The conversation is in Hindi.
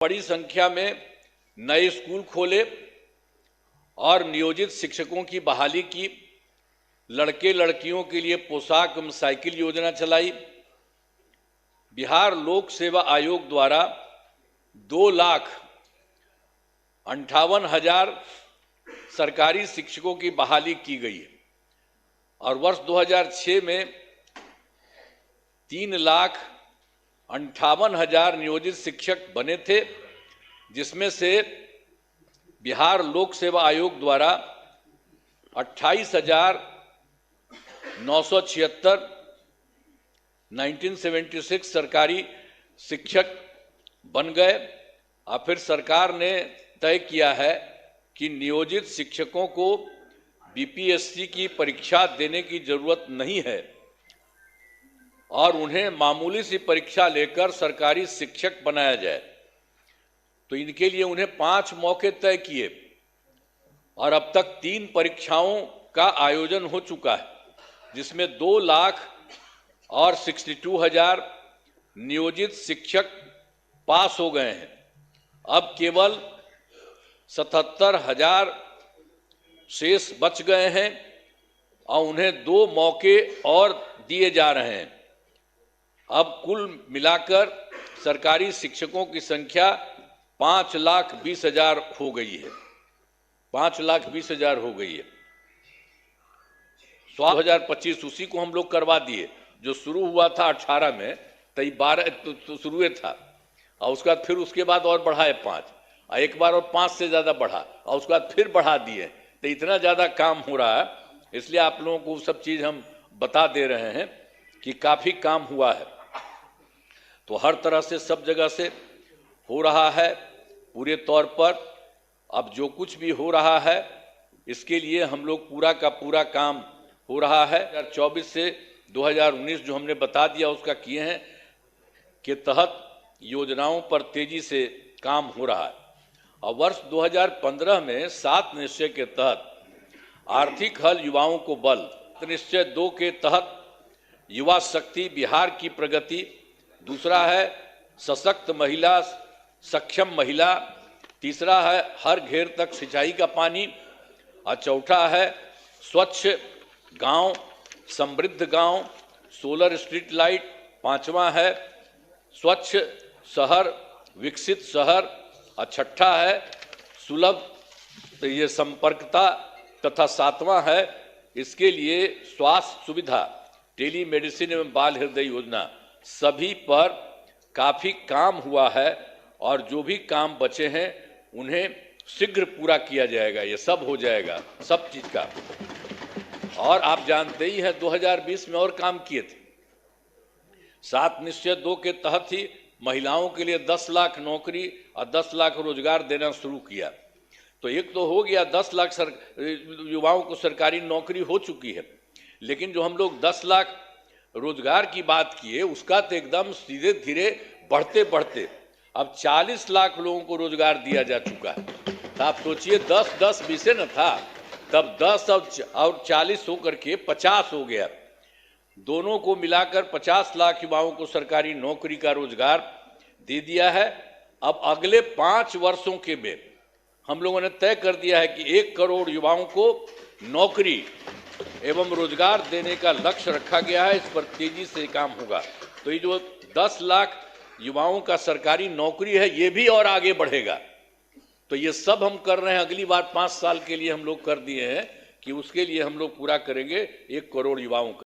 बड़ी संख्या में नए स्कूल खोले और नियोजित शिक्षकों की बहाली की। लड़के लड़कियों के लिए पोशाक एवं साइकिल योजना चलाई। बिहार लोक सेवा आयोग द्वारा 2,58,000 सरकारी शिक्षकों की बहाली की गई है और वर्ष 2006 में 3,58,000 नियोजित शिक्षक बने थे, जिसमें से बिहार लोक सेवा आयोग द्वारा 28,976 1976 सरकारी शिक्षक बन गए। और फिर सरकार ने तय किया है कि नियोजित शिक्षकों को बीपीएससी की परीक्षा देने की जरूरत नहीं है और उन्हें मामूली सी परीक्षा लेकर सरकारी शिक्षक बनाया जाए। तो इनके लिए उन्हें 5 मौके तय किए और अब तक 3 परीक्षाओं का आयोजन हो चुका है, जिसमें 2,62,000 नियोजित शिक्षक पास हो गए हैं। अब केवल 77,000 शेष बच गए हैं और उन्हें 2 मौके और दिए जा रहे हैं। अब कुल मिलाकर सरकारी शिक्षकों की संख्या 5,20,000 हो गई है। 5,20,000 हो गई है। 2025 उसी को हम लोग करवा दिए। जो शुरू हुआ था 18 में, तो 12 तो शुरू था और उसके बाद और बढ़ाए 5 और एक बार और 5 से ज़्यादा बढ़ा और उसके बाद फिर बढ़ा दिए। तो इतना ज़्यादा काम हो रहा है, इसलिए आप लोगों को सब चीज़ हम बता दे रहे हैं कि काफ़ी काम हुआ है। तो हर तरह से सब जगह से हो रहा है पूरे तौर पर। अब जो कुछ भी हो रहा है इसके लिए हम लोग पूरा का पूरा काम हो रहा है। 2024 से 2019 जो हमने बता दिया उसका किए हैं के तहत योजनाओं पर तेजी से काम हो रहा है। और वर्ष 2015 में 7 निश्चय के तहत आर्थिक हल युवाओं को बल, निश्चय 2 के तहत युवा शक्ति बिहार की प्रगति, दूसरा है सशक्त महिला सक्षम महिला, तीसरा है हर घेर तक सिंचाई का पानी और चौथा है स्वच्छ गांव समृद्ध गांव सोलर स्ट्रीट लाइट, पांचवा है स्वच्छ शहर विकसित शहर और छठा है सुलभ ये संपर्कता तथा 7वां है इसके लिए स्वास्थ्य सुविधा टेली मेडिसिन एवं बाल हृदय योजना। सभी पर काफ़ी काम हुआ है और जो भी काम बचे हैं उन्हें शीघ्र पूरा किया जाएगा। ये सब हो जाएगा सब चीज़ का। और आप जानते ही हैं 2020 में और काम किए थे। 7 निश्चय 2 के तहत ही महिलाओं के लिए 10 लाख नौकरी और 10 लाख रोजगार देना शुरू किया। तो एक तो हो गया 10 लाख युवाओं को सरकारी नौकरी हो चुकी है, लेकिन जो हम लोग 10 लाख रोजगार की बात किए उसका तो एकदम सीधे धीरे बढ़ते बढ़ते अब 40 लाख लोगों को रोजगार दिया जा चुका है। तो आप सोचिए 10-10 बीसे न था, तब 10 और 40 होकर के 50 हो गया। दोनों को मिलाकर 50 लाख युवाओं को सरकारी नौकरी का रोजगार दे दिया है। अब अगले 5 वर्षों के में हम लोगों ने तय कर दिया है कि 1 करोड़ युवाओं को नौकरी एवं रोजगार देने का लक्ष्य रखा गया है। इस पर तेजी से काम होगा। तो ये जो 10 लाख युवाओं का सरकारी नौकरी है ये भी और आगे बढ़ेगा। तो ये सब हम कर रहे हैं। अगली बार 5 साल के लिए हम लोग कर दिए हैं कि उसके लिए हम लोग पूरा करेंगे 1 करोड़ युवाओं का।